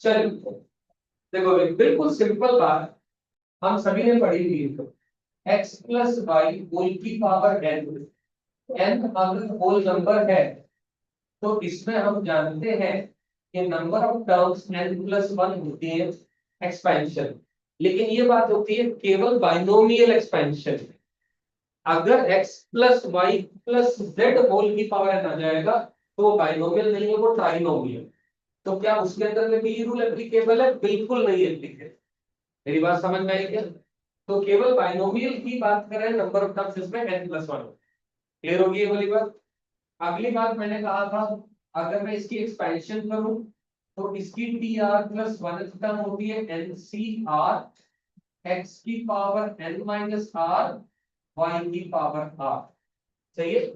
चलिए देखो बिल्कुल सिंपल बात हम सभी ने पढ़ी हुई है। एक्स प्लस वाई होल की पावर एन, एन अगर होल नंबर है तो इसमें हम जानते हैं कि number of terms n plus one होती है एक्सपेंशन। लेकिन ये बात होती है केवल बाइनोमियल एक्सपेंशन। अगर x plus y plus z whole की पावर एन आ जाएगा तो वो बाइनोमियल नहीं है, वो ट्राइनोमियल। तो क्या उसके अंदर में भी ये रूल एप्लीकेबल है? बिल्कुल नहीं एप्लीकेबल। मेरी बात समझ में आई क्या? तो केवल बाइनोमियल की बात करें नंबर ऑफ टर्म्स इसमें n प्लस वन। क्लियर होगी ये वाली बात? अगली बात मैंने कहा था अगर मैं इसकी एक्सपेंशन करूं तो इसकी T R plus one term होती है एन सी आर एक्स की power n minus R Y की पावर आर। सही है?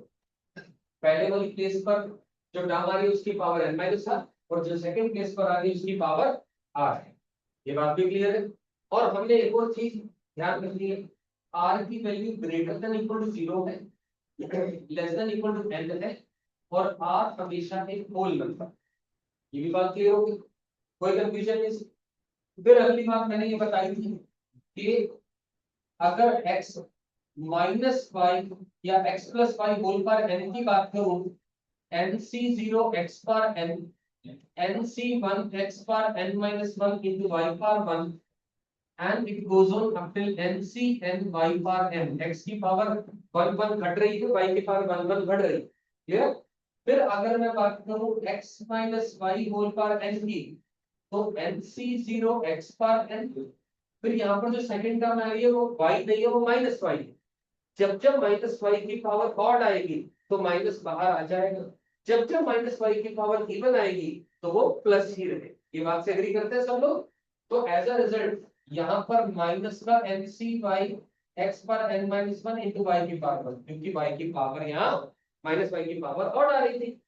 पहले वाली प्लेस पर जो टर्म आ रही है उसकी पावर n माइनस आर और जो सेकंड प्लेस पर आ रही है उसकी पावर आर है। ये बात भी क्लियर है? और हमने एक और चीज ध्यान रखनी है, आर की value greater than equal to zero है, less than equal to N है, और आर हमेशा एक होल नंबर। ये भी बात क्लियर होगी? कोई कंफ्यूजन नहीं? फिर अगली बात मैंने ये बताई थी कि अगर x माइनस वाई या x प्लस वाई होल पर n की बात करूं, एन सी जीरो एक्स पर N, N C one X पर N minus one into Y पर one, and it goes on up till N C N Y पर N. X की power one one घट रही है, वाई की power one one बढ़ रही है। क्लियर? फिर अगर मैं बात करूं x माइनस वाई होल पर n की, तो एन सी जीरो एक्स पर एन, फिर यहाँ पर जो सेकंड टर्म आ रही है वो y नहीं है, वो माइनस वाई है। जब जब माइनस वाई की पावर ऑड आएगी तो माइनस बाहर आ जाएगा, जब जब माइनस वाई की पावर इवन आएगी तो वो प्लस ही रहे। ये बात से एग्री करते हैं सब लोग? तो एज अ रिजल्ट यहाँ पर माइनस का एन सी वाई एक्स पर N minus one into Y की पावर वन, क्योंकि वाई की पावर यहाँ माइनस वाई की पावर ऑड आ रही थी।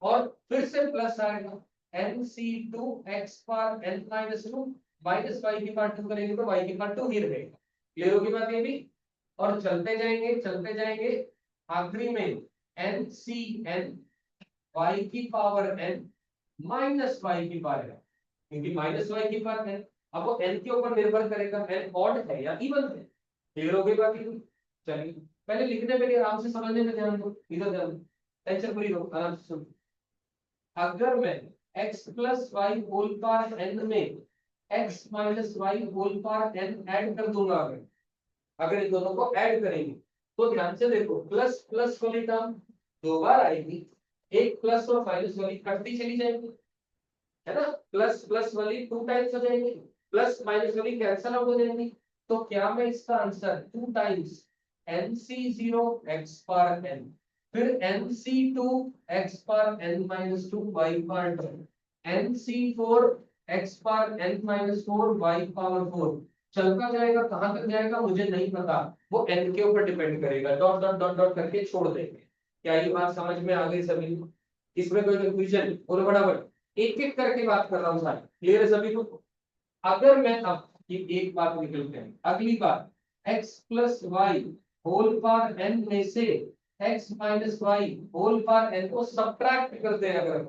और फिर से प्लस आएगा एन सी टू एक्स पर N minus two, minus Y की पावर टू करेंगे तो वाई की पावर टू ही रहेगा। क्लियर होगी बात ये भी? और चलते जाएंगे चलते जाएंगे, आखिरी में एन सी एन वाई की पावर एन माइनस वाई की पावर है, क्योंकि माइनस वाई की पावर है। अब वो एन के ऊपर निर्भर करेगा एन ऑड है या इवन है। क्लियर हो गई बात? चलिए पहले लिखने पे आराम से समझने में ध्यान दो, इधर ध्यान दो, टेंशन फ्री रहो, आराम से सुनो। अगर मैं x plus Y whole power n में x minus Y whole power n add कर दूंगा, अगर इन दोनों को ऐड करेंगे तो ध्यान से देखो प्लस प्लस वाली टर्म दो बार आएगी, एक प्लस और माइनस वाली कटती चली जाएगी, है ना? प्लस प्लस वाली टू टाइम्स हो जाएंगी, प्लस माइनस वाली कैंसल आउट हो जाएंगी। तो क्या मैं इसका answer two times N C zero X पर एन, फिर एन सी टू एक्स पर एन माइनस टू वाई पर two, N C four X पर N minus four Y power four, चलता जाएगा। कहां तक जाएगा मुझे नहीं पता, वो एन के ऊपर डिपेंड करेगा। डॉट डॉट डॉट डॉट करके छोड़ देंगे। क्या ये बात समझ में आ गई सभी को? इसमें कोई कंफ्यूजन? बोलो फटाफट, एक एक करके बात कर रहा हूँ सारी। क्लियर है सभी को? अगर मैं अब ये एक बात निकलते हैं, अगली बात x plus Y whole power n में से x minus Y whole power n को सब्ट्रैक्ट करते हैं। अगर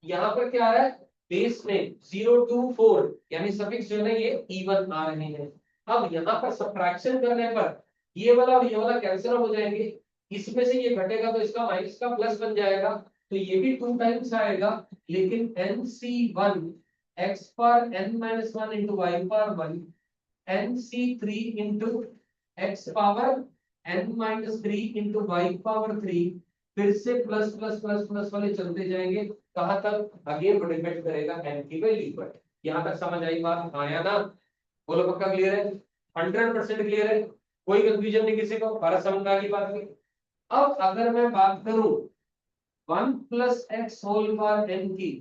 यहाँ पर क्या आ रहा है, बेस में 0 to 4 यानी सफिक्स जो है ये इवन आ रहे हैं। अब यहाँ पर सब्ट्रैक्शन करने पर ये वाला और ये वाला कैंसिल हो जाएंगे, इसमें से ये घटेगा तो इसका माइनस का प्लस बन जाएगा, तो ये भी टू टाइम्स आएगा। लेकिन एन सी वन एक्स पर N minus one into Y पर one, N C three into X power N minus three into Y power three, फिर से प्लस प्लस प्लस प्लस वाले चलते जाएंगे। कहां तक? अगेन डिपेंड करेगा एन की वैल्यू पर। यहां तक समझ आई बात? आया ना? बोलो पक्का क्लियर है? 100% क्लियर है? कोई कंफ्यूजन नहीं किसी को? बारह समझ में आ गई बात की? अब अगर मैं बात करूं one plus X whole power n की,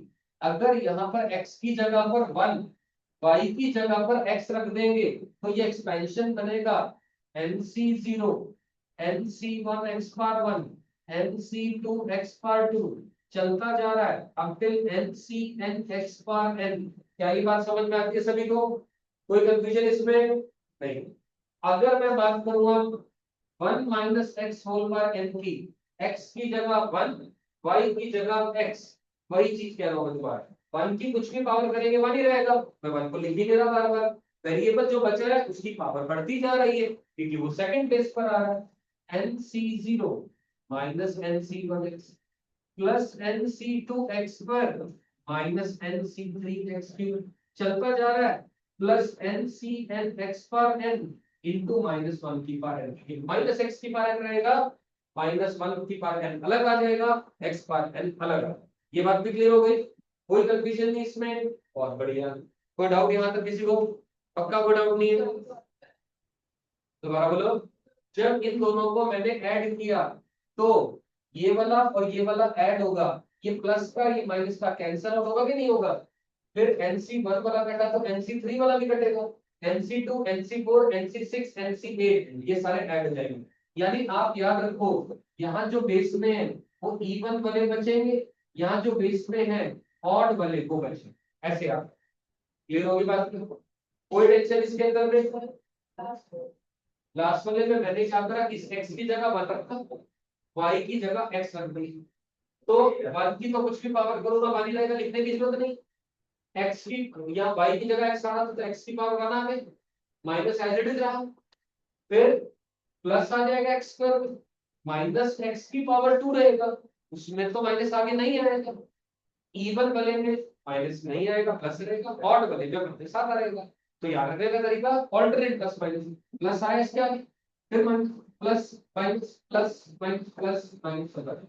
अगर यहाँ पर x की जगह पर वन, y की जगह पर x रख देंगे तो ये एक्सपेंशन बनेगा n C zero n C one X power one, N C two X power two, चलता जा रहा है अब till N C n X power n. क्या ये बात समझ में आती है सभी को? कोई कंफ्यूजन इसमें नहीं? अगर मैं बात करूंगा one minus X whole power n की, x की जगह वन, y की जगह x, वही चीज कह रहा हूं दोबारा। वन की कुछ भी पावर करेंगे वन ही रहेगा, मैं वन को लिख ही नहीं रहा बार बार। वेरिएबल जो बचा है उसकी पावर बढ़ती जा रही है क्योंकि वो सेकंड बेस पर आ रहा है। nc0 minus nc1x plus nc2x पर माइनस nc3x3 चलता जा रहा है, प्लस ncnx पर n इंटू माइनस वन की पावर n, माइनस एक्स की पावर n रहेगा, माइनस वन की पावर n अलग आ जाएगा, x पावर n अलग आ, ये बात भी क्लियर हो गई, कोई कंफ्यूजन नहीं इसमें, बहुत बढ़िया। कोई डाउट यहाँ तक किसी को? पक्का कोई डाउट नहीं है? दोबारा बोलो। जब इन दोनों को मैंने ऐड किया तो ये वाला और ये वाला ऐड होगा, ये प्लस का ये माइनस का कैंसिल आउट होगा कि नहीं होगा? फिर NC1 वाला कटा तो NC3 वाला भी कटेगा, NC2 NC4 NC6 NC8 ये सारे ऐड हो जाएंगे। यानी आप याद रखो, यहाँ जो बेस में है वो इवन वाले बचेंगे, यहाँ जो बेस में है ऑड वाले वो बचेंगे, ऐसे आप क्लियर होगी बात? कोई टेंशन इसके अंदर नहीं। लास्ट वाले में मैंने क्या करा, इस x की जगह 1 रखा, y की जगह x रख दी, तो 1 की तो कुछ भी पावर करो ना 1 ही रहेगा, लिखने की जरूरत नहीं। x की या y की जगह x आना तो x की पावर 1 आ गई, माइनस एज इट इज रहा, फिर प्लस आ जाएगा x स्क्वायर, माइनस x की पावर 2 रहेगा, उसमें तो माइनस आगे नहीं आएगा, इवन वाले में माइनस नहीं आएगा प्लस रहेगा, ऑड वाले में अपने साथ आएगा। तो याद रखने का तरीका ऑल्टरनेट प्लस माइनस, प्लस आया क्या फिर minus, plus minus plus minus plus minus,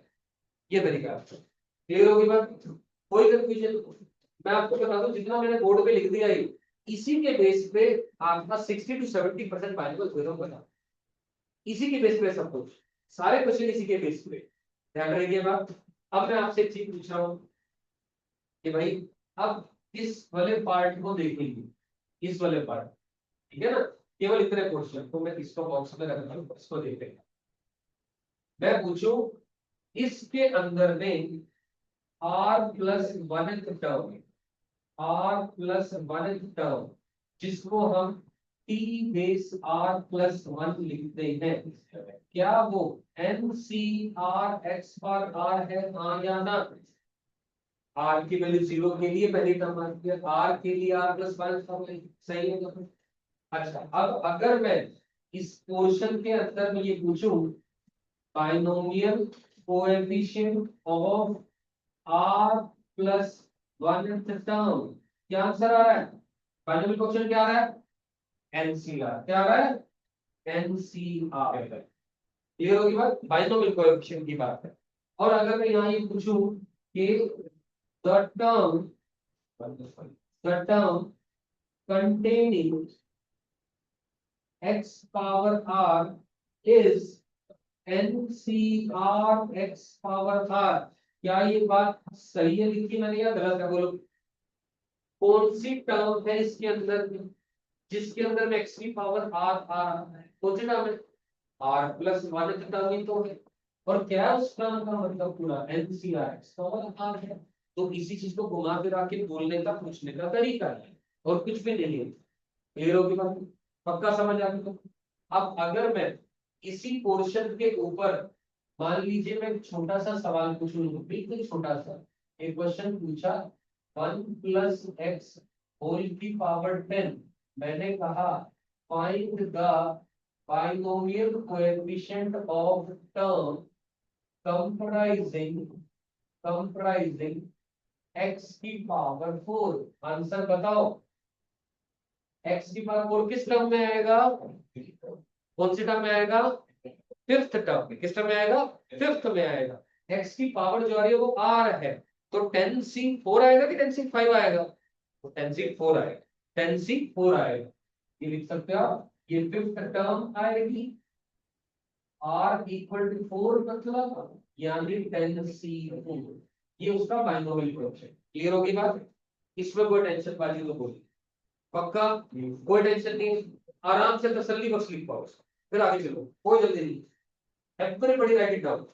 ये तरीका है। क्लियर होगी बात? कोई कंफ्यूजन? मैं आपको बता दूं जितना मैंने बोर्ड पे लिख दिया है इसी के बेस पे आपका 60 to 70% फाइनल थ्योरम बना, इसी के बेस पे सब कुछ, सारे क्वेश्चन इसी के बेस पे, ध्यान रखिए बात। अब मैं आपसे एक चीज पूछ रहा हूँ कि भाई अब इस वाले पार्ट को देखेंगे, इस वाले पार्ट, ठीक है ना, केवल इतने क्वेश्चन तो मैं इसको बॉक्स में रख रहा हूँ, इसको देख लेंगे। मैं पूछूं इसके अंदर में r plus one term, r plus one term जिसको हम t base r plus one लिखते हैं, क्या वो n c r x पर r है, हाँ या ना? r की वैल्यू 0 के लिए पहली टर्म आती है, r के लिए r प्लस वन सही है तो? अच्छा, अब अगर मैं इस पोर्शन के अंदर में ये पूछूं binomial coefficient of r plus one term, क्या आंसर आ रहा है? बाइनोमियल कोएफिशिएंट क्या आ रहा है? NCR, क्या आ रहा है? NCR। क्लियर होगी बात? बाइनोमियल कोएफिशिएंट की बात है। और अगर मैं यहाँ ये पूछूं कि the term containing x power r is NCR x power r, क्या ये बात सही है लिखी मैंने या गलत है? बोलो कौन सी टर्म है इसके अंदर जिसके अंदर में x की पावर r आ रहा है? कौन सी टर्म है? r प्लस वन टर्म ही तो है, और क्या है उस टर्म का मतलब पूरा NCR x पावर r है। तो इसी चीज को घुमा फिरा के बोलने का पूछने का तरीका है, और कुछ भी नहीं है। क्लियर होगी बात? पक्का समझ आ गई तो? अब अगर मैं इसी पोर्शन के ऊपर मान लीजिए मैं एक छोटा सा सवाल पूछूं, बिल्कुल छोटा सा एक क्वेश्चन पूछा, 1 + x होल की पावर 10, मैंने कहा find the binomial coefficient of term comprising x की पावर 4, आंसर बताओ। x की पावर 4 किस टर्म में आएगा? कौन सी टर्म में आएगा? फिफ्थ टर्म में। किस टर्म में आएगा? फिफ्थ में आएगा। x की पावर जो आ रही है वो r है, तो 10c4 आएगा कि 10c5 आएगा? तो 10c4 आएगा, 10c4 आएगा, ये लिख सकते हो आप। ये फिफ्थ टर्म आएगी, r इक्वल टू 4 मतलब यानी 10c4, ये उसका बाइनोमियल कोएफिशिएंट। क्लियर होगी बात? इसमें कोई टेंशन बाजी तो बोली पक्का, कोई टेंशन नहीं, आराम से तसल्ली बख्श लिख पाओ, फिर आगे चलो, कोई जल्दी नहीं। Everybody right it down.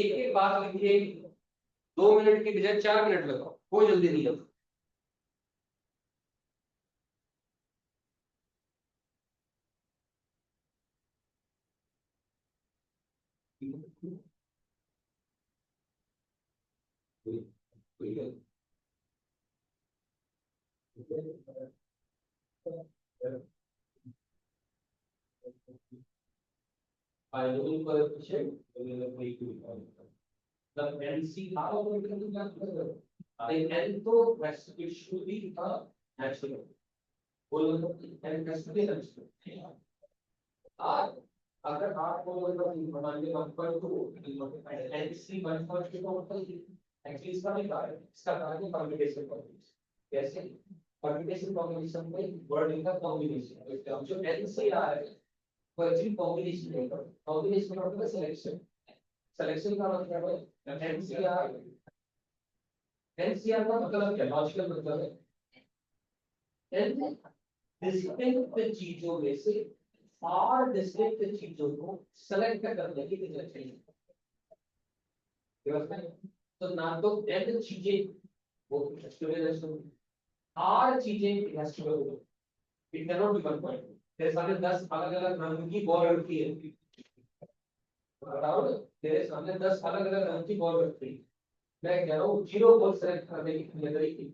एक एक बात लिखिए, 2 मिनट की बजाय 4 मिनट लगाओ, कोई जल्दी नहीं है। Final coefficient the NC how we can do that? The N to rest it should be a natural. बोलो N has to be natural. R अगर R को मान लीजिए 1.2 NC 1.2 का मतलब एक्चुअली इसका नहीं कार्य, इसका कार्य है कम्युनिकेशन कॉम्बिनेशन। कैसे कम्युनिकेशन कॉम्बिनेशन में वर्ड का कॉम्बिनेशन, जो NCR है वो एक्चुअली कॉम्बिनेशन है, कॉम्बिनेशन का मतलब सिलेक्शन, सिलेक्शन का मतलब है एनसीआर। एनसीआर का मतलब क्या, लॉजिकल मतलब है एन डिस्टिंक्ट चीजों में से आर डिस्टिंक्ट चीजों को सेलेक्ट करने की जरूरत चाहिए। तो ना तो एन चीजें वो आर चीजें has to be, it cannot be one point. तेरे सामने 10 अलग अलग रंग की बॉल रखी है, बताओ तेरे सामने 10 अलग अलग रंग की बॉल रखी है, मैं कह रहा हूँ जीरो बॉल सेलेक्ट करने की तरीके,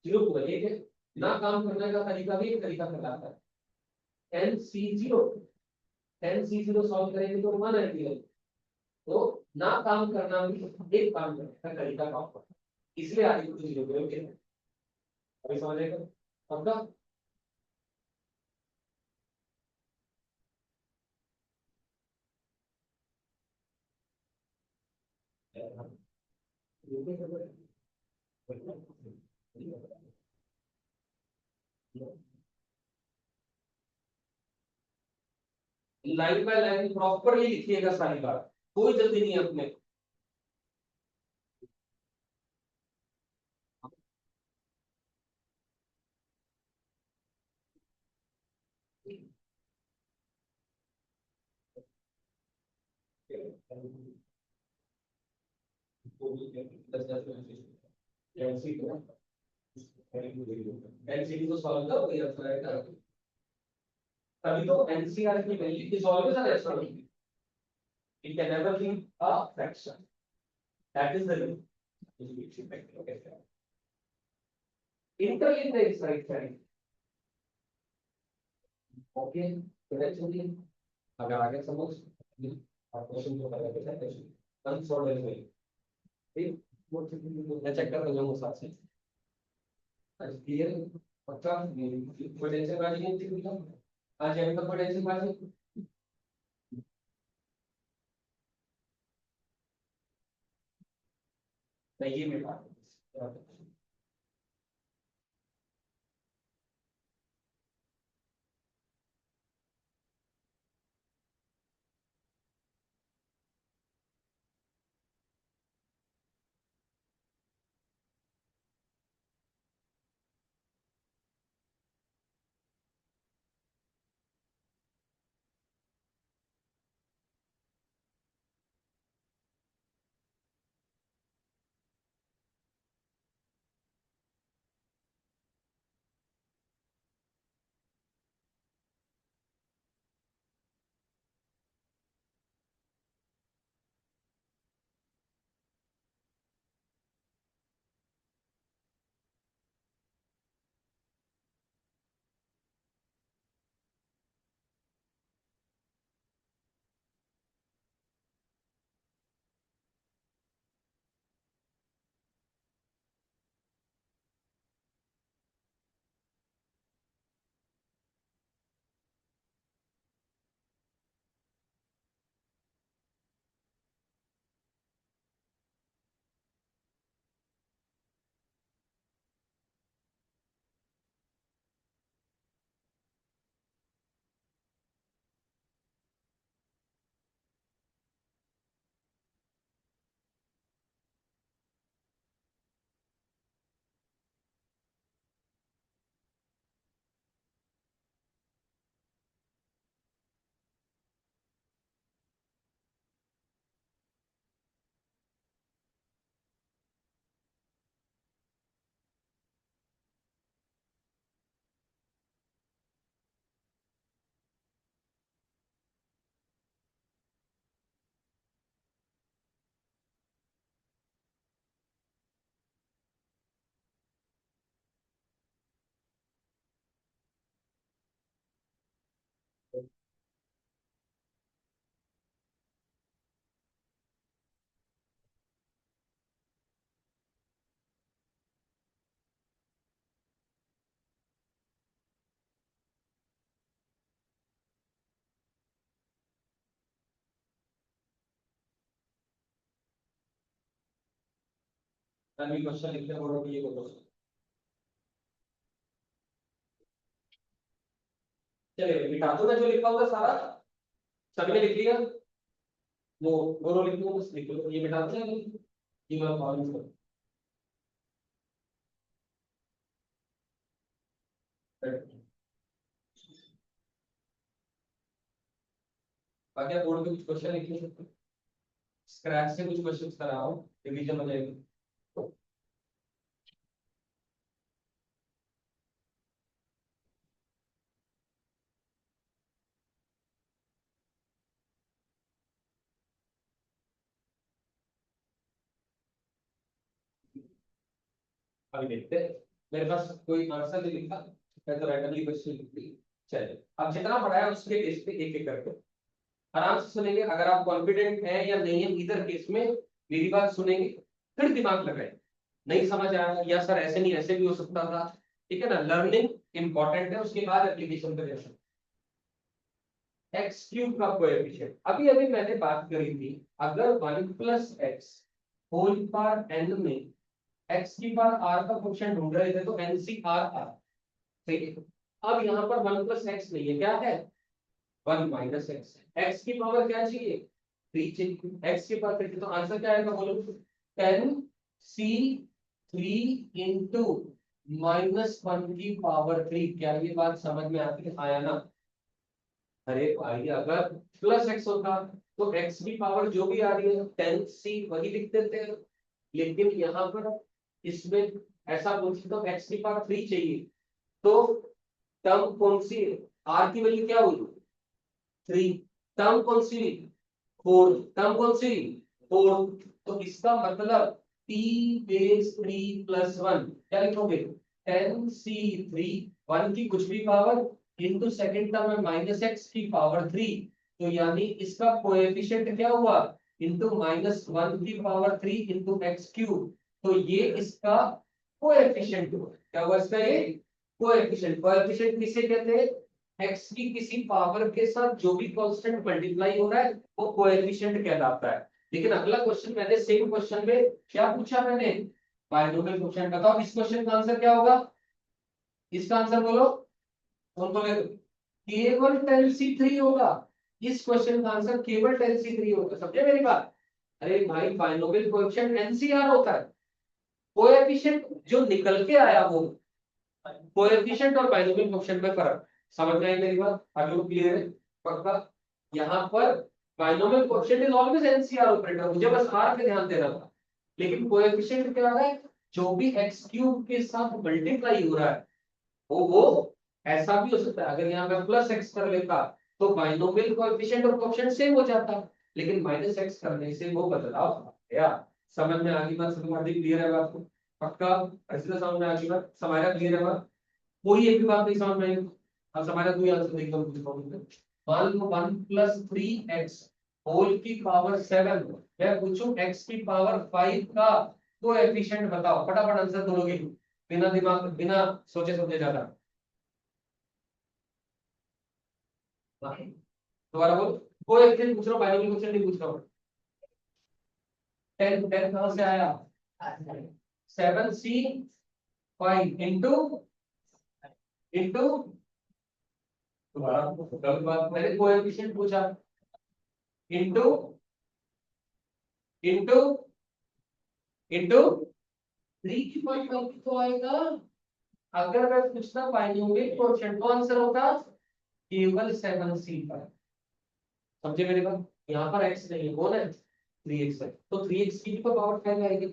जीरो को एक है ना, काम करने का तरीका भी एक तरीका कहलाता है n C zero. N C zero solve करेंगे तो 1 तो ना काम करना भी एक काम करने का तरीका का होगा, इसलिए आगे कुछ जीरो करोगे। अभी समझेगा आपका। लाइन बाय लाइन प्रॉपरली लिखिएगा सारी बात, कोई जल्दी नहीं है अपने। एनसीडी को सॉल्व करो ये आंसर आएगा। तभी तो एनसीआर की value is always a rational, it can never be a fraction, that is the rule. Interlink the X right side, okay directionally. अगर आगे समझ आप क्वेश्चन को लगा के क्वेश्चन अनसॉल्व है, ठीक मैं चेक कर रहा हूं साथ से क्लियर पक्का। कोई टेंशन वाली नहीं थी, आज हम तो टेंशन वाली नहीं, ये मेरी बात है। अभी क्वेश्चन लिखते हैं बोलो ये बोलो। चलिए मिटा दो, मैं जो लिखा होगा सारा सभी ने लिख लिया। वो बोलो लिख लो, बस लिख लो, ये मिटा दो ये मैं फॉर्म कर। बाकी आप बोर्ड पे कुछ क्वेश्चन लिख लो, स्क्रैच से कुछ क्वेश्चंस कराओ, रिवीजन हो जाएगी। अभी देखते हैं, मेरे पास कोई आंसर नहीं लिखा, मैं तो रैंडमली क्वेश्चन लिख दी। चलिए अब जितना पढ़ा है उसके बेस पे एक एक करके आराम से सुनेंगे। अगर आप कॉन्फिडेंट हैं या नहीं है इधर केस में, मेरी बात सुनेंगे, फिर दिमाग लगाए। नहीं समझ आया या सर ऐसे नहीं ऐसे भी हो सकता था, ठीक है ना। लर्निंग इंपॉर्टेंट है, उसके बाद एप्लीकेशन पे जा। एक्स क्यूब का कोएफिशिएंट अभी अभी मैंने बात करी थी, अगर one plus X whole power n में एक्स की पावर आर का क्वेश्चन ढूंढ रहे थे तो एन सी आर आर, ठीक है। अब यहाँ पर वन प्लस एक्स नहीं है, क्या है, वन माइनस एक्स। एक्स की पावर क्या चाहिए, थ्री चाहिए। एक्स की पावर थ्री, तो आंसर क्या आएगा बोलो, ten C three into minus one की पावर थ्री। क्या ये बात समझ में आती है, आया ना। अरे भाई अगर प्लस एक्स होता तो एक्स की पावर जो भी आ रही है टेन सी वही लिख देते हैं, लेकिन यहाँ पर इसमें ऐसा पूछे तो एक्स की पावर थ्री चाहिए, तो टर्म कौन सी है, आर की वैल्यू क्या हुई, थ्री। टर्म कौन सी, फोर। टर्म कौन सी, फोर। तो इसका मतलब T base three plus one, क्या लिखोगे, टेन सी थ्री, वन की कुछ भी पावर इंटू सेकेंड टर्म में माइनस एक्स की पावर थ्री। तो यानी इसका कोएफिशिएंट क्या हुआ, इंटू माइनस वन की power three into x cube. तो ये इसका कोएफिशिएंट हुआ, क्या हुआ इसका, ये कोएफिशिएंट। कोएफिशिएंट किसे कहते हैं, एक्स की किसी पावर के साथ जो भी कांस्टेंट मल्टीप्लाई हो रहा है वो कोएफिशिएंट कहलाता है। लेकिन अगला क्वेश्चन मैंने सेम क्वेश्चन में क्या पूछा, मैंने बायनोमियल क्वेश्चन। बताओ इस क्वेश्चन का आंसर क्या होगा, इसका आंसर बोलो, कौन बोलेगा, केवल टेन सी थ्री होगा। इस क्वेश्चन का आंसर केवल टेन सी थ्री होगा, समझे मेरी बात। अरे भाई बायनोमियल कोएफिशिएंट एनसीआर होता है, कोएफिशिएंट जो निकल के आया वो कोएफिशिएंट और बायनोमियल कोएफिशिएंट में फर्क, समझ में आई मेरी बात, अभी क्लियर है पक्का। यहाँ पर binomial coefficient is always NCR operator, मुझे बस आर पे ध्यान देना था। लेकिन कोएफिशिएंट क्या है, जो भी एक्स क्यूब के साथ मल्टीप्लाई हो रहा है वो ऐसा भी हो सकता है। अगर यहाँ पे प्लस एक्स कर लेता तो बाइनोमियल कोएफिशिएंट और कोएफिशिएंट सेम हो जाता, लेकिन माइनस एक्स करने से वो बदलाव आ गया। समझ में आ गई बात, समझ क्लियर है बात को पक्का, ऐसे तो समझ में आ गई बात, समारा क्लियर है बात, कोई एक भी बात नहीं समझ में आई। अब समारा कोई आंसर देखो मान लो one plus three X whole की पावर सेवन, मैं पूछूं एक्स की पावर फाइव का कोएफिशिएंट बताओ, फटाफट आंसर दोगे बिना दिमाग बिना सोचे समझे ज्यादा। दोबारा बोल, कोई क्वेश्चन पूछ रहा हूँ, बायोलॉजी क्वेश्चन नहीं पूछ रहा हूँ। टेन टेन कहाँ से आया, सेवन सी फाइव इंटू इंटू, दोबारा गलत बात, मैंने कोएफिशिएंट पूछा, इंटू इंटू इंटू थ्री की पावर तो आएगा। अगर मैं पूछता बाइनोमियल कोएफिशिएंट तो आंसर होगा केवल सेवन सी पर, समझे मेरी बात। यहाँ पर एक्स नहीं है, कौन है, थ्री एक्स है, तो थ्री एक्स की पावर फाइव आएगी,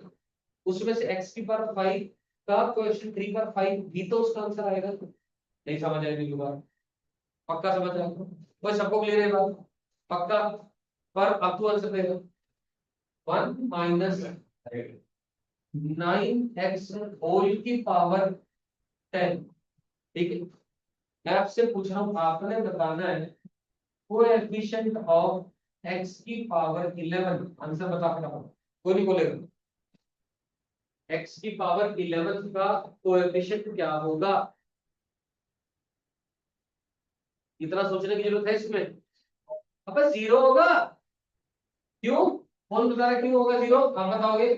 उसमें से x की पावर 5 का क्वेश्चन 3 पर 5 भी तो उसका आंसर आएगा। नहीं समझ आएगी बात, पक्का समझ आएगा, कोई सबको क्लियर है बात पक्का। पर अब तू आंसर देगा, one minus nine X whole की पावर टेन, ठीक है। मैं आपसे पूछ रहा हूँ, आपने बताना है कोएफिशिएंट ऑफ एक्स की पावर 11, आंसर बता फटाफट, कोई नहीं बोलेगा। एक्स की पावर 11 का कोएफिशिएंट क्या होगा, इतना सोचने की जरूरत है इसमें। अब जीरो होगा, क्यों, कौन बता रहा है क्यों होगा जीरो, आप बताओगे।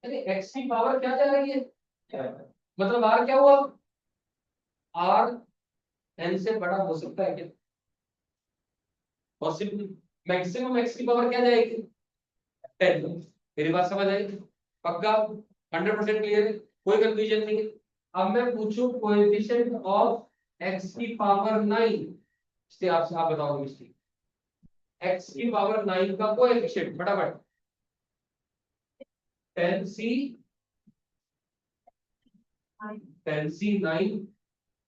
यानी x की पावर क्या जा रही है, मतलब r क्या हुआ, r n से बड़ा हो सकता है क्या, पॉसिबल। मैक्सिमम x की पावर क्या जाएगी, 10। मेरी बात समझ आई, पक्का 100% क्लियर है, कोई कंफ्यूजन नहीं है। अब मैं पूछूं कोएफिशिएंट ऑफ x की पावर 9, इससे आपसे आप बताओगे मिस्टेक, x की पावर 9 का कोएफिशिएंट फटाफट, 10c 9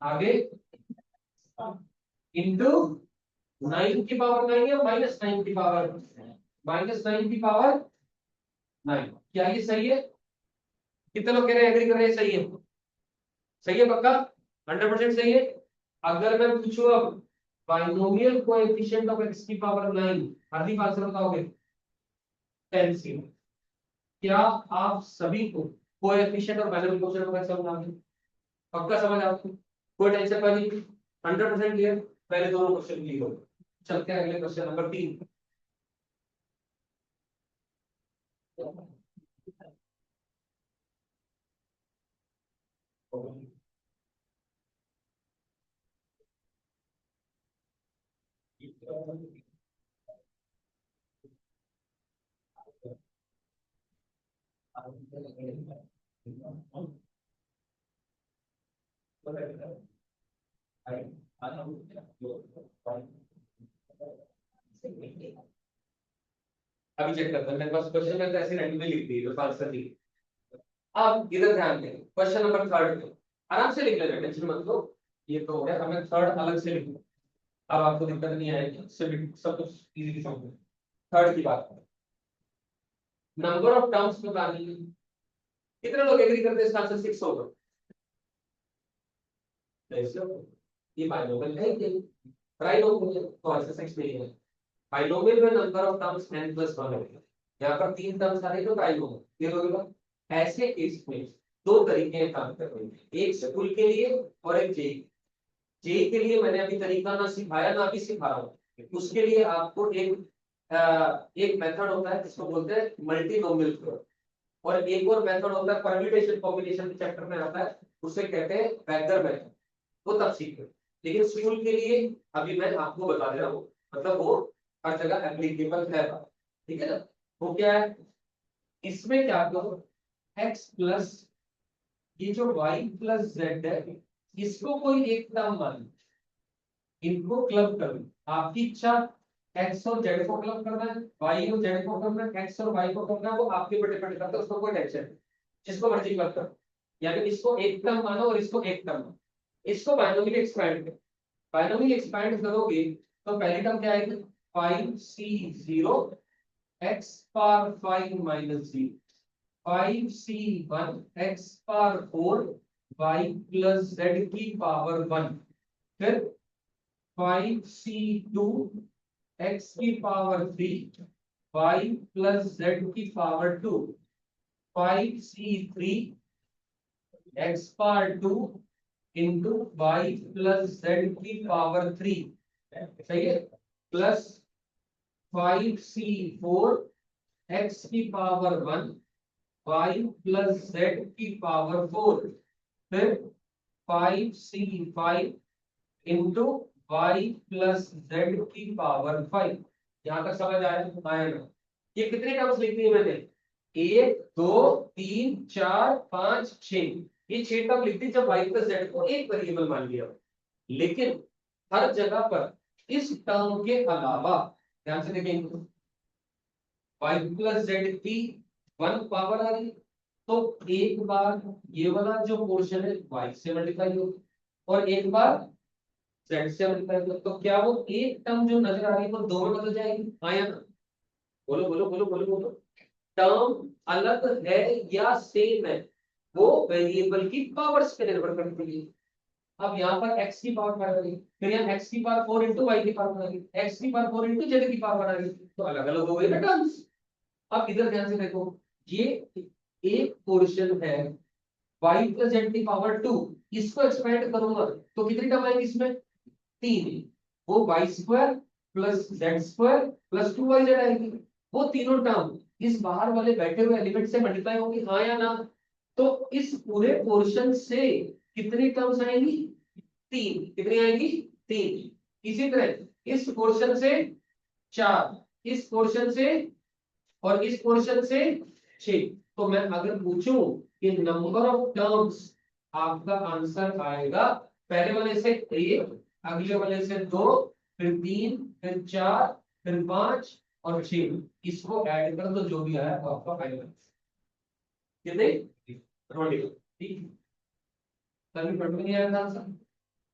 आगे इंटू 9 की पावर 9 या -9 की पावर, -9 की पावर 9, क्या ये सही है, कितने लोग कह रहे हैं, एग्री कर रहे हैं सही है, सही है पक्का 100% सही है। अगर मैं पूछूं अब बाइनोमियल कोएफिशिएंट ऑफ x की पावर 9, अर्धी बात से बताओगे 10c, क्या आप सभी को कोएफिशिएंट और बाइनोमियल कोएफिशिएंट का समझ आ गया, पक्का समझ आपको, कोई टेंशन वाली, 100% क्लियर, पहले दोनों क्वेश्चन क्लियर हो, चलते हैं अगले क्वेश्चन नंबर 3। अभी चेक करते हैं, मेरे पास क्वेश्चन में तो ऐसे रैंडमली लिख दी है, बस आंसर नहीं। अब इधर ध्यान दें, क्वेश्चन नंबर 3 पे आराम से लिख लेना, टेंशन मत लो, ये तो हो गया, हमें थर्ड अलग से लिखना, अब आपको दिक्कत नहीं आएगी, सब कुछ इजीली समझ। थर्ड की बात, नंबर ऑफ टर्म्स बतानी है, कितने लोग एग्री करते हैं इसका आंसर 6 होगा, ये बाइनोमियल है ये ट्राइनोमियल, तो आंसर 6 नहीं है। बाइनोमियल में नंबर ऑफ टर्म्स n+1 है, यहाँ पर 3 टर्म्स आ रही है तो बाइनोमियल, ये लोगे बात। ऐसे केस में दो तरीके हैं काम करने के, एक स्कूल के लिए और एक जे, के लिए मैंने अभी तरीका ना सिखाया ना अभी सिखा रहा हूँ, उसके लिए आपको एक मेथड होता है जिसको बोलते हैं मल्टीनोमियल थ्योरम, और एक और मेथड होता है परम्यूटेशन कॉम्बिनेशन चैप्टर में आता है, उसे कहते हैं वेक्टर मेथड, वो तब सीखो। लेकिन स्कूल के लिए अभी मैं आपको बता दे रहा हूँ, मतलब वो हर जगह एप्लीकेबल है, ठीक है ना। वो क्या है, इसमें क्या करो, x प्लस ये जो y प्लस जेड है, इसको कोई एक टर्म मान, इनको क्लब कर लो, आपकी इच्छा, x और z को क्लब करना है, y और z को करना है, x और y को करना है, वो आपके ऊपर डिपेंड करता है, उसको कोई टेंशन नहीं, जिसको मर्जी क्लब करो, यानी इसको एक टर्म मानो और इसको एक टर्म मानो, इसको बाइनोमियल एक्सपैंड करो, बाइनोमियल एक्सपैंड करोगे तो पहली टर्म क्या आएगी, 5c0 x power 5 minus 0, 5c1 x power 4 y plus z की पावर 1, फिर 5c2 x की पावर 3 y प्लस z की power 2, 5c3 x power 2 into y plus z की पावर 3, सही है, प्लस 5c4 x की पावर 1 y प्लस z की power 4, फिर 5c5 into y plus z की पावर 5। यहाँ तक समझ आया ना, ये कितने टर्म्स लिख दिए मैंने, 1 2 3 4 5 6, ये 6 टर्म लिख दी जब y प्लस z को एक वेरिएबल मान लिया। लेकिन हर जगह पर इस टर्म के अलावा ध्यान से देखेंगे, y प्लस जेड की 1 पावर आ रही, तो एक बार ये वाला जो पोर्शन है y से मल्टीप्लाई होगा और एक बार z से मल्टीप्लाई होगा, तो क्या वो एक टर्म जो नजर आ रही है वो दो में बदल जाएगी, हाँ या ना, बोलो बोलो बोलो बोलो बोलो, टर्म अलग है या सेम है, वो वेरिएबल की पावर्स पे निर्भर करती है। अब यहाँ पर x की पावर बना रही, फिर यहाँ x की पावर 4 इंटू y की पावर बना रही, x की पावर 4 इंटू z की पावर बना रही, तो अलग अलग हो गई ना टर्म्स। अब इधर ध्यान से देखो, ये एक पोर्शन है y प्लस जेड की पावर 2, इसको एक्सपेंड करूंगा तो कितनी टर्म आएगी इसमें, 3, वो y square plus Z square plus 2yz आएगी, वो तीनों टर्म इस बाहर वाले बैठे हुए एलिमेंट से मल्टीप्लाई होगी, हाँ या ना? तो इस पूरे पोर्शन से कितनी टर्म्स आएंगी? तीन। कितनी आएंगी? तीन। इसी तरह इस पोर्शन से चार, इस पोर्शन से और इस पोर्शन से 6। तो मैं अगर पूछूं कि नंबर ऑफ टर्म्स, आपका आंसर आएगा पहले वाले से 1, अगले वाले से 2, फिर 3, फिर 4, फिर 5 और 6। इसको ऐड कर दो, जो भी आया तो आपका फाइनल कितने? 20। ठीक, तभी 20 नहीं आया था आंसर।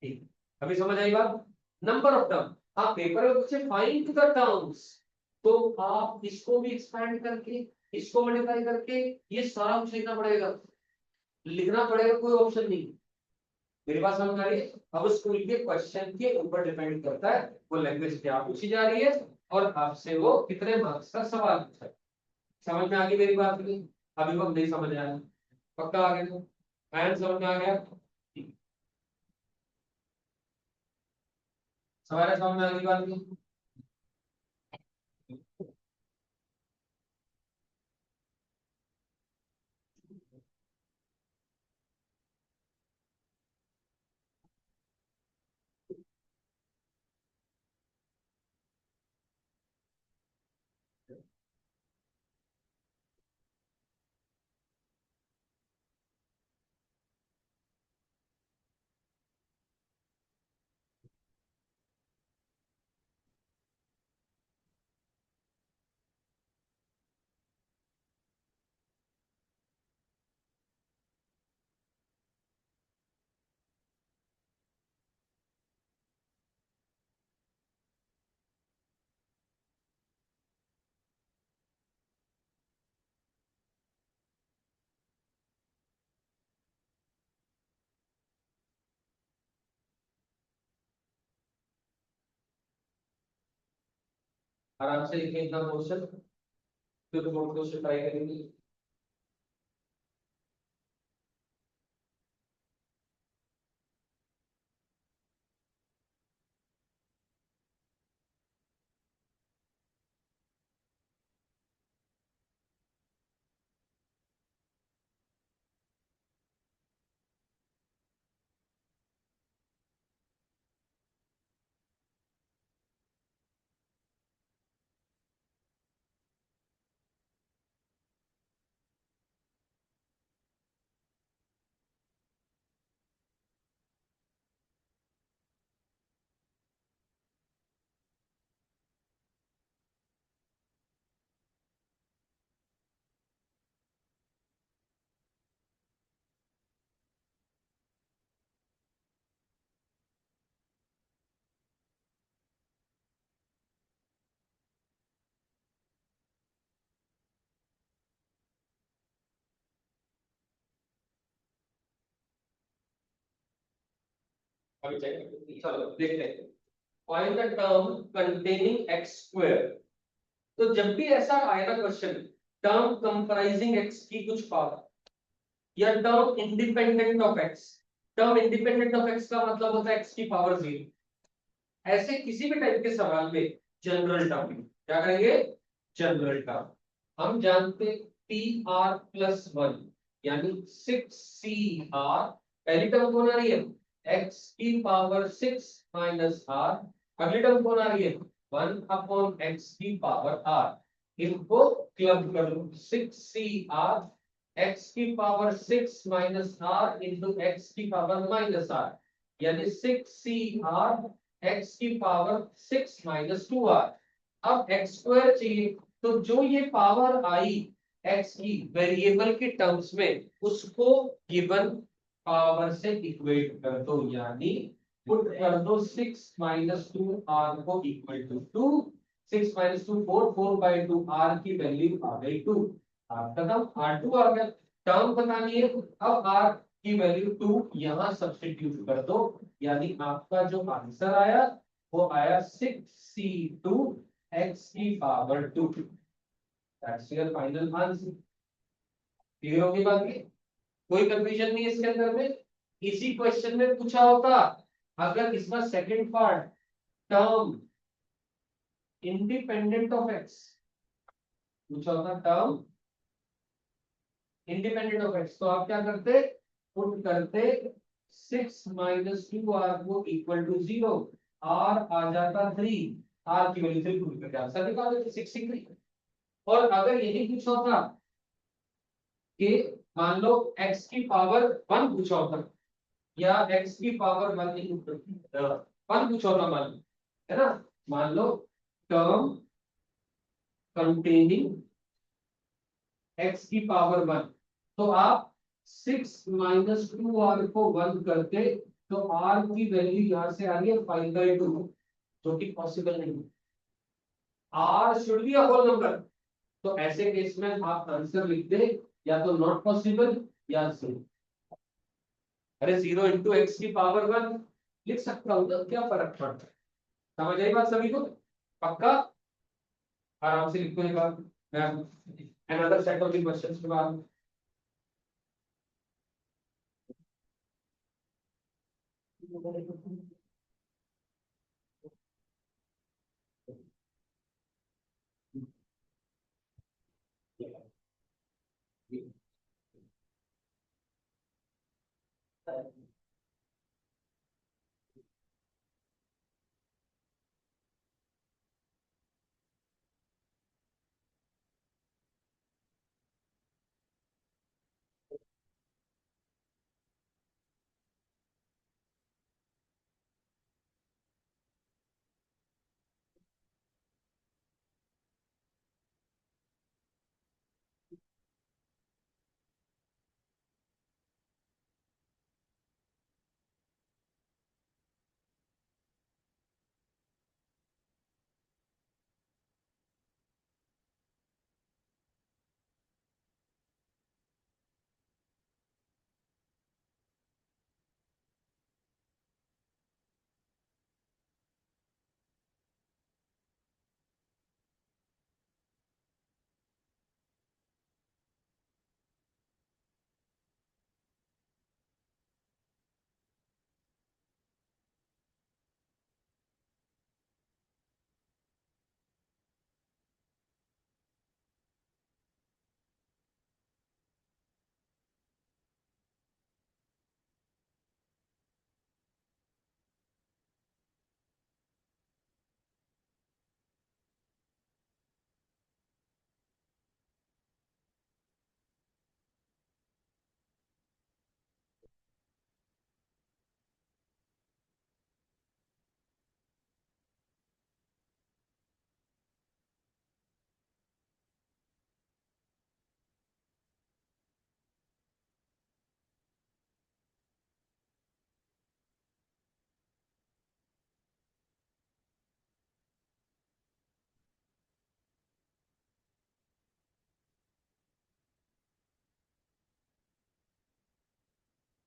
ठीक, अभी समझ आई बात? नंबर ऑफ टर्म, आप पेपर में पूछे फाइंड द टर्म्स, तो आप इसको भी एक्सपैंड करके, इसको मल्टीप्लाई करके, ये सारा कुछ लिखना पड़ेगा। लिखना पड़ेगा, कोई ऑप्शन नहीं। मेरी बात समझ आ रही है? अब स्कूल के क्वेश्चन के ऊपर डिपेंड करता है, वो लैंग्वेज क्या पूछी जा रही है और आपसे वो कितने मार्क्स का सवाल पूछा है। समझ में आ गई मेरी बात? नहीं अभी वक्त नहीं समझ आया? पक्का आ गया? मैन समझ में आ गया? सवाल समझ में आ गई बात? नहीं आराम से लिखें इतना क्वेश्चन, फिर नोट क्वेश्चन ट्राई करेंगे। अभी चेक, चलो देखते हैं। Find the term containing x square. तो जब भी ऐसा आए ना क्वेश्चन, टर्म कंप्राइजिंग एक्स की कुछ पावर, या term independent of x. Term independent of x का मतलब होता है एक्स की पावर 0। ऐसे किसी भी टाइप के सवाल में जनरल टर्म क्या करेंगे? General term. हम जानते पी आर प्लस वन, यानी 6 CR। पहली टर्म कौन आ रही है? एक्स की पावर 6 माइनस आर। अगली टर्म कौन आ रही है? 1 अपॉन एक्स की पावर आर। इनको क्लब कर लो, 6 CR एक्स की power 6 minus R into X की पावर माइनस आर, यानी 6 CR एक्स की पावर 6 माइनस 2R। अब एक्स स्क्वायर चाहिए, तो जो ये पावर आई एक्स की वेरिएबल के टर्म्स में, उसको गिवन पावर से इक्वेट कर दो, यानी पुट कर दो 6 - 2R को इक्वल टू 2। 6 - 2 4, 4/2 R की वैल्यू आ गई 2। R खत्म, R2 आ गया। टर्म बतानी है, अब R की वैल्यू 2 यहां सब्स्टिट्यूट कर दो, यानी आपका जो आंसर आया वो आया 6C2 एक्स की power 2। That's your final answer. Clear होगी बात? की कोई कंफ्यूजन नहीं है इसके अंदर में? इसी क्वेश्चन में पूछा होता अगर इसका second part, term independent of x, चौथा टर्म इंडिपेंडेंट ऑफ एक्स, तो आप क्या करते, पुट करते 6 - 2r को इक्वल टू 0, r आ जाता 3, r की वैल्यू 3 पुट करके आंसर निकाल देते 63। और अगर यही पूछा होता कि मान लो x की पावर 1 पूछा होता, या x की पावर 1 नहीं 1 पूछा होता, मान लो, है ना, मान लो टर्म कंटेनिंग x की पावर 1, तो आप 6 - 2r को 1 करते, तो r की वैल्यू यहां से आ रही है 5/2, जो कि पॉसिबल नहीं है। r should be a whole number, तो ऐसे केस में आप आंसर लिख दे या तो नॉट पॉसिबल या 0। अरे 0 × x की पावर 1 लिख सकता हूँ, तो क्या फर्क पड़ता है। समझ आई बात सभी को, पक्का, आराम से लिखो एक बार। मैं another set of the questions के बाद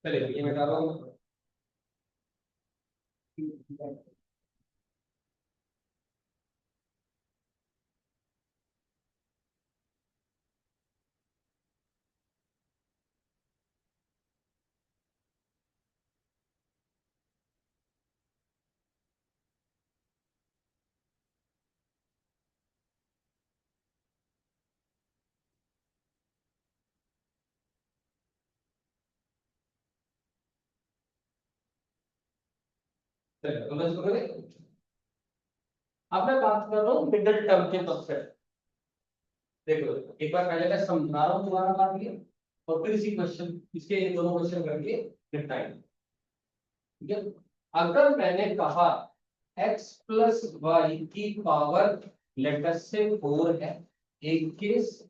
चलिए ये मैं कर रहा हूँ। चलिए तो मैं शुरू करें। अब मैं बात कर रहा हूँ मिडिल टर्म के कॉन्सेप्ट। देखो एक बार पहले मैं समझा रहा हूँ दोबारा बात ये, और फिर इसी क्वेश्चन, इसके ये दोनों क्वेश्चन करके निपटाएंगे, ठीक है। अगर मैंने कहा x प्लस वाई की पावर लेटर से 4 है, एक केस,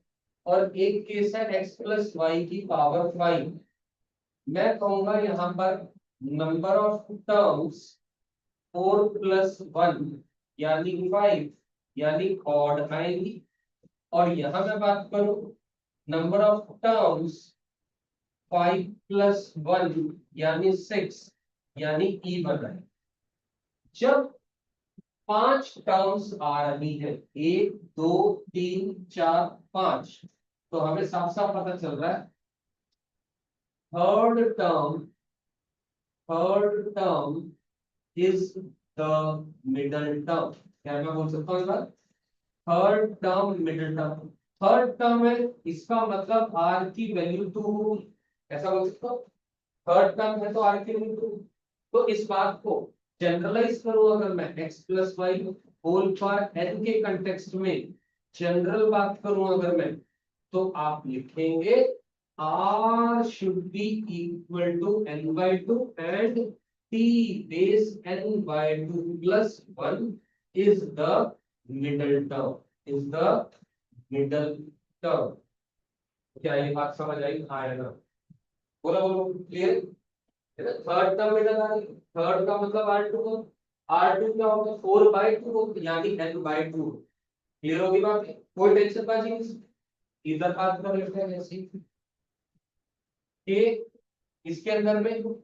और एक केस है x प्लस वाई की पावर 5, मैं कहूंगा यहाँ पर नंबर ऑफ टर्म्स 4 + 1 यानी 5, यानी ऑड आएगी। और यहां मैं बात करूं नंबर ऑफ टर्म्स 5 + 1 यानी 6, यानी इवन है। जब 5 टर्म्स आ रही है, 1 2 3 4 5, तो हमें साफ साफ पता चल रहा है third term, third term is the middle term. क्या मैं बोल सकता हूँ इस बार, third term middle term. Third term है, इसका मतलब आर की वैल्यू 2 होगी, ऐसा बोल सकते हो। थर्ड टर्म है तो आर की वैल्यू 2। तो इस बात को जनरलाइज करूं अगर मैं x plus Y whole power n के कंटेक्स्ट में जनरल बात करूं अगर मैं, तो आप लिखेंगे r should be equal to n by 2 and t base n by 2 plus 1 is the middle term, is the middle term। क्या ये बात समझ आई? हाँ है ना? बोलो बोलो, क्लियर? थर्ड टर्म मिडल आ रही, थर्ड का मतलब R2 का, R2 क्या होगा 4/2 यानी n/2। क्लियर होगी बात? कोई टेंशन बाजी नहीं, इधर बात कर लेते हैं ऐसे कि इसके अंदर में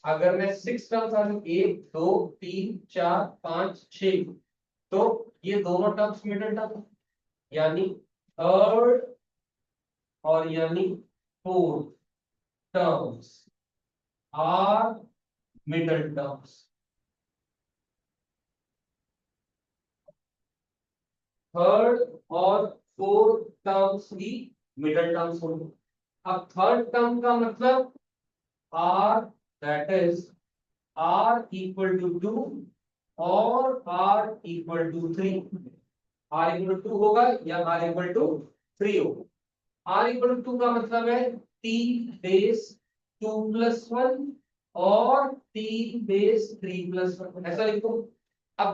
अगर मैं 6 टर्म्स आ रही 1 2 3 4 5 6, तो ये दोनों टर्म्स मिडिल टर्म यानी थर्ड और यानी fourth terms are middle terms. Third और फोर्थ टर्म्स की मिडिल टर्म्स होंगे। अब थर्ड टर्म का मतलब R, that is R equal to 2 और R equal to 3। R equal to 2 होगा या आर इक्वल टू 3 होगा। आर इक्वल टू 2 का मतलब है टी बेस 2 प्लस 1 और टी बेस 3 प्लस 1, ऐसा लिखो।